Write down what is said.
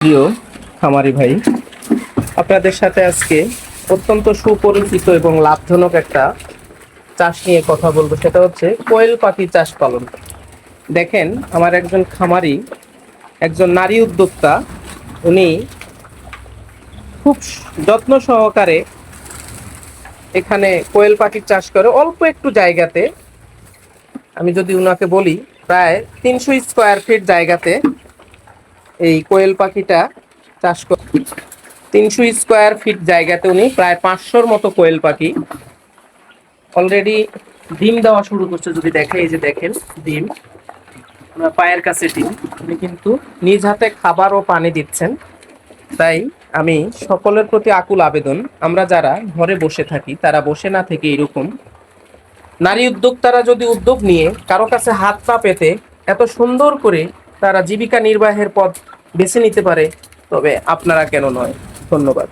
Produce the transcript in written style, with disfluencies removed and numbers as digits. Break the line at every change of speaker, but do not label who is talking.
প্রিয় খামারি ভাই, আপনাদের সাথে আজকে অত্যন্ত সুপরিচিত এবং লাভজনক একটা চাষ নিয়ে কথা বলবো। সেটা হচ্ছে কোয়েল পাখি চাষ পালন। দেখেন, আমার একজন খামারি, একজন নারী উদ্যোক্তা, উনি খুব যত্ন সহকারে এখানে কোয়েল পাখির চাষ করে অল্প একটু জায়গাতে। আমি যদি উনাকে বলি, প্রায় 300 স্কোয়ার ফিট জায়গাতে এই কোয়েল পাখিটা চাষ করে। 300 স্কোয়ার ফিট জায়গাতে উনি প্রায় 500-র মতো কোয়েল পাখি অলরেডি ডিম দেওয়া শুরু করছে। যদি দেখে, এই যে দেখেন ডিম, ওনার পায়ের কাছে ডিম। উনি কিন্তু নিজ হাতে খাবার ও পানি দিচ্ছেন। তাই আমি সকলের প্রতি আকুল আবেদন, আমরা যারা ঘরে বসে থাকি তারা বসে না থেকে এরকম নারী উদ্যোক্তারা যদি উদ্যোগ নিয়ে কারো কাছে হাত না পেতে এত সুন্দর করে তারা জীবিকা নির্বাহের পথ বেছে নিতে পারে, তবে আপনারা কেন নয়। ধন্যবাদ।